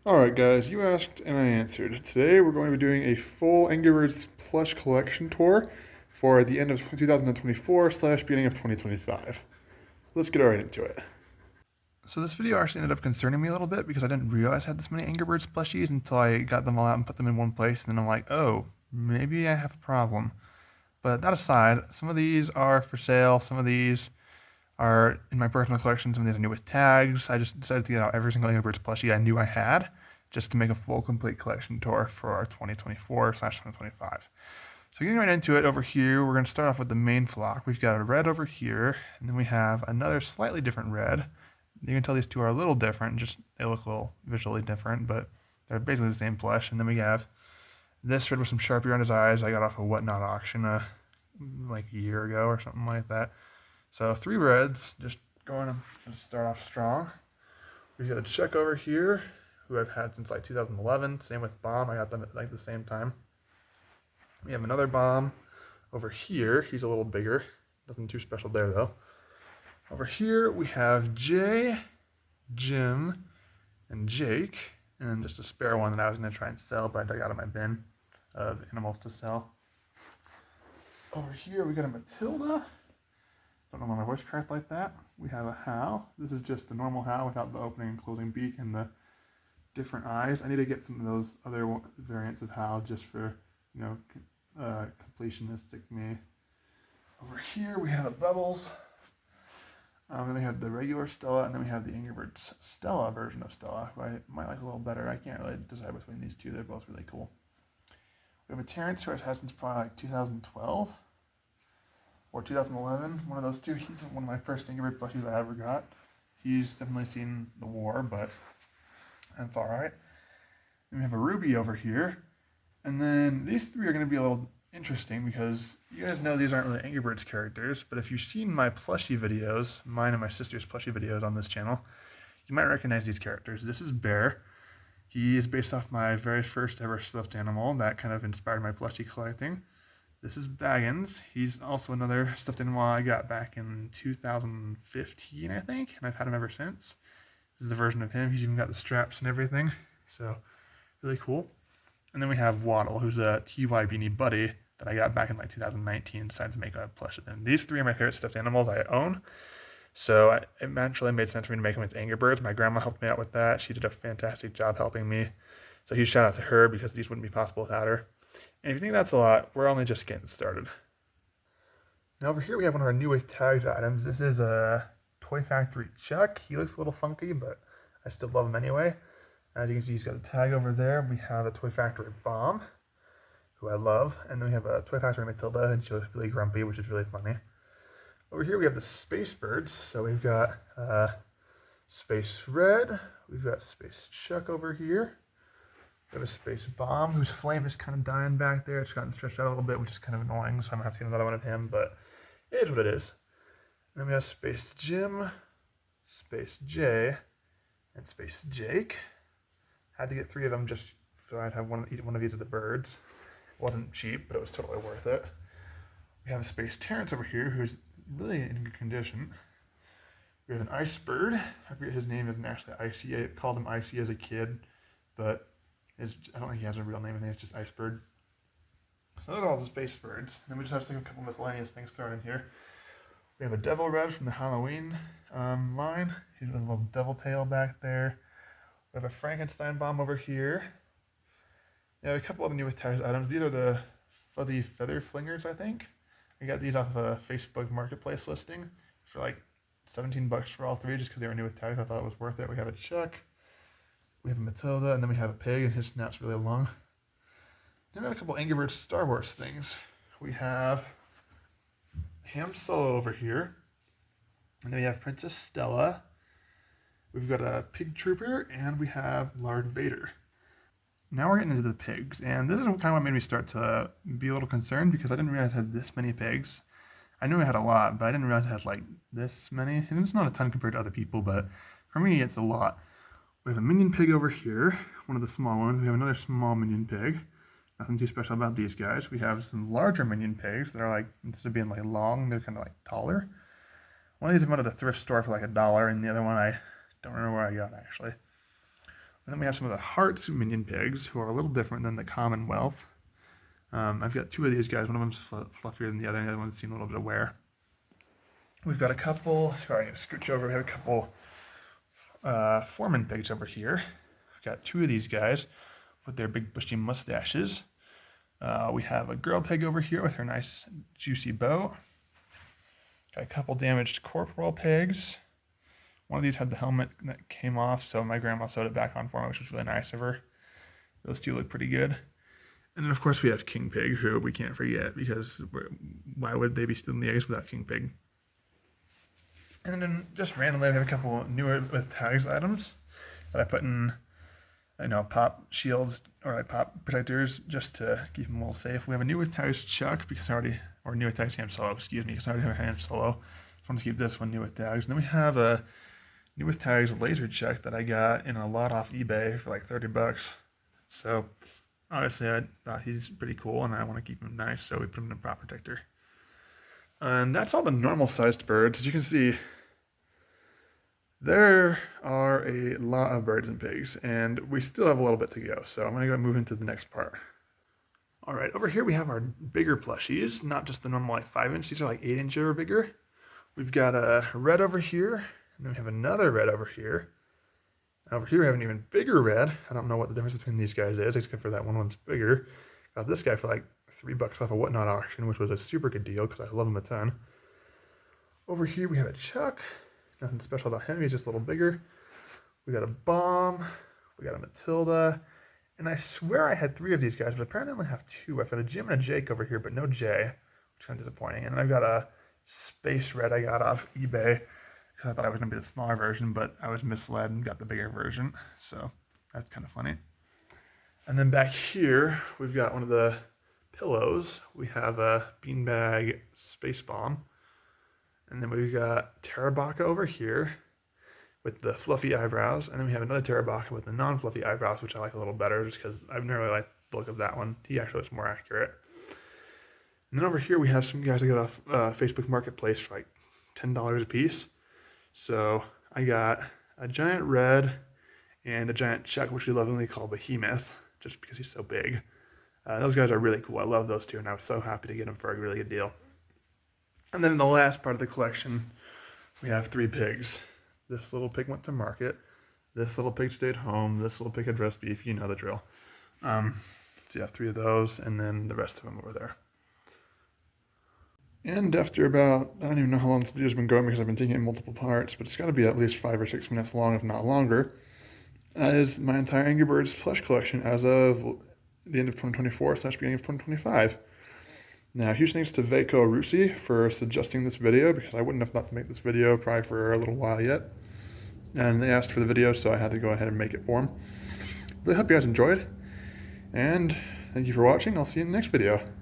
Alright guys, you asked and I answered. Today we're going to be doing a full Angry Birds plush collection tour for the end of 2024 slash beginning of 2025. Let's get right into it. So this video actually ended up concerning me a little bit because I didn't realize I had this many Angry Birds plushies until I got them all out and put them in one place, and then I'm like, oh, maybe I have a problem. But that aside, some of these are for sale, some of these are in my personal collection, some of these are new with tags. I just decided to get out every single Angry Birds plushie I knew I had, just to make a full complete collection tour for our 2024/2025. So getting right into it, over here, we're going to start off with the main flock. We've got a red over here, and then we have another slightly different red. You can tell these two are a little different, just they look a little visually different, but they're basically the same plush. And then we have this red with some Sharpie around his eyes. I got off a Whatnot auction like a year ago or something like that. So 3 reds, just going to start off strong. We've got a Chuck over here, who I've had since like 2011. Same with Bomb, I got them at like the same time. We have another Bomb over here. He's a little bigger, nothing too special there though. Over here we have Jay, Jim, and Jake, and just a spare one that I was going to try and sell, but I dug out of my bin of animals to sell. Over here we got a Matilda. Don't know why my voice cracked like that. We have a Hal. This is just the normal Hal without the opening and closing beak and the different eyes. I need to get some of those other variants of Hal just for, completionistic me. Over here we have a Bubbles. Then we have the regular Stella, and then we have the Angry Birds Stella version of Stella, who I might like a little better. I can't really decide between these two. They're both really cool. We have a Terrence, who I've had since probably like 2012 or 2011, one of those two. He's one of my first Angry Bird plushies I ever got. He's definitely seen the war, but that's alright. Then we have a Ruby over here, and then these three are going to be a little interesting because you guys know these aren't really Angry Birds characters, but if you've seen my plushie videos, mine and my sister's plushie videos on this channel, you might recognize these characters. This is Bear. He is based off my very first ever stuffed animal that kind of inspired my plushie collecting. This is Baggins. He's also another stuffed animal I got back in 2015, I think, and I've had him ever since. This is the version of him. He's even got the straps and everything, so really cool. And then we have Waddle, who's a TY Beanie Buddy that I got back in like 2019 and decided to make a plush of him. These three are my favorite stuffed animals I own, so it eventually made sense for me to make them with Angry Birds. My grandma helped me out with that. She did a fantastic job helping me, so huge shout out to her because these wouldn't be possible without her. And if you think that's a lot, we're only just getting started. Now over here we have one of our new with tags items. This is a Toy Factory Chuck. He looks a little funky, but I still love him anyway. As you can see, he's got a tag over there. We have a Toy Factory Bomb, who I love. And then we have a Toy Factory Matilda, and she looks really grumpy, which is really funny. Over here we have the Space Birds. So we've got Space Red. We've got Space Chuck over here. We have a Space Bomb, whose flame is kind of dying back there. It's gotten stretched out a little bit, which is kind of annoying, so I'm going to have to see another one of him, but it is what it is. And then we have Space Jim, Space J, and Space Jake. Had to get 3 of them just so I'd have eat one of each of the birds. It wasn't cheap, but it was totally worth it. We have a Space Terrence over here, who's really in good condition. We have an Ice Bird. I forget his name isn't actually Icy. I called him Icy as a kid, but I don't think he has a real name. I think it's just Ice Bird. So those are all the Space Birds. Then we just have a couple miscellaneous things thrown in here. We have a Devil Red from the Halloween line. He's got a little devil tail back there. We have a Frankenstein Bomb over here. Yeah, a couple of the new attached items. These are the Fuzzy Feather Flingers, I think. I got these off of a Facebook Marketplace listing for like $17 for all 3 just because they were new with tags. I thought it was worth it. We have a Chuck. We have a Matilda, and then we have a pig, and his snap's really long. Then we got a couple Angry Birds Star Wars things. We have Ham Solo over here, and then we have Princess Stella. We've got a Pig Trooper, and we have Lord Vader. Now we're getting into the pigs, and this is kind of what made me start to be a little concerned because I didn't realize I had this many pigs. I knew I had a lot, but I didn't realize I had like this many. And it's not a ton compared to other people, but for me, it's a lot. We have a minion pig over here, one of the small ones. We have another small minion pig. Nothing too special about these guys. We have some larger minion pigs that are like, instead of being like long, they're kind of like taller. One of these I went at a thrift store for like $1, and the other one I don't remember where I got actually. And then we have some of the Hearts minion pigs, who are a little different than the Commonwealth. I've got two of these guys. One of them's fluffier than the other, and the other one's seen a little bit of wear. We've got a couple, sorry, scooch over, we have a couple Foreman pigs over here. We've got two of these guys with their big bushy mustaches. We have a girl pig over here with her nice juicy bow. Got a couple damaged corporal pigs. One of these had the helmet that came off, so my grandma sewed it back on for me, which was really nice of her. Those two look pretty good. And then, of course, we have King Pig, who we can't forget, because why would they be stealing the eggs without King Pig? And then just randomly, I have a couple newer with tags items that I put in, pop shields or like pop protectors just to keep them a little safe. We have a new with tags Chuck or new with tags Ham Solo, because I already have a Ham Solo. Just want to keep this one new with tags. And then we have a new with tags laser Chuck that I got in a lot off eBay for like $30. So obviously I thought he's pretty cool and I want to keep him nice, so we put him in a prop protector. And that's all the normal sized birds. As you can see, there are a lot of birds and pigs, and we still have a little bit to go, so I'm going to go move into the next part. All right, over here we have our bigger plushies, not just the normal like 5-inch, these are like 8-inch or bigger. We've got a red over here, and then we have another red over here. Over here we have an even bigger red. I don't know what the difference between these guys is, except for that one's bigger. Got this guy for like $3 off a Whatnot auction, which was a super good deal because I love him a ton. Over here we have a Chuck. Nothing special about him, he's just a little bigger. We got a Bomb, we got a Matilda, and I swear I had 3 of these guys, but apparently I only have 2. I've got a Jim and a Jake over here, but no Jay, which is kind of disappointing. And then I've got a Space Red I got off eBay, because I thought I was going to be the smaller version, but I was misled and got the bigger version, so that's kind of funny. And then back here, we've got one of the pillows. We have a Beanbag Space Bomb. And then we've got Terabaka over here with the fluffy eyebrows. And then we have another Terabaka with the non-fluffy eyebrows, which I like a little better just because I've never really liked the look of that one. He actually looks more accurate. And then over here we have some guys I got off Facebook Marketplace for like $10 a piece. So I got a giant red and a giant Chuck, which we lovingly call Behemoth, just because he's so big. Those guys are really cool. I love those two, and I was so happy to get them for a really good deal. And then in the last part of the collection, we have 3 pigs. This little pig went to market. This little pig stayed home. This little pig had roast beef. You know the drill. So yeah, 3 of those, and then the rest of them over there. And after about, I don't even know how long this video's been going because I've been taking it in multiple parts, but it's got to be at least 5 or 6 minutes long, if not longer. That is my entire Angry Birds plush collection as of the end of 2024/beginning of 2025. Now, huge thanks to Veiko Rusi for suggesting this video, because I wouldn't have thought to make this video probably for a little while yet. And they asked for the video, so I had to go ahead and make it for them. Really hope you guys enjoyed, and thank you for watching. I'll see you in the next video.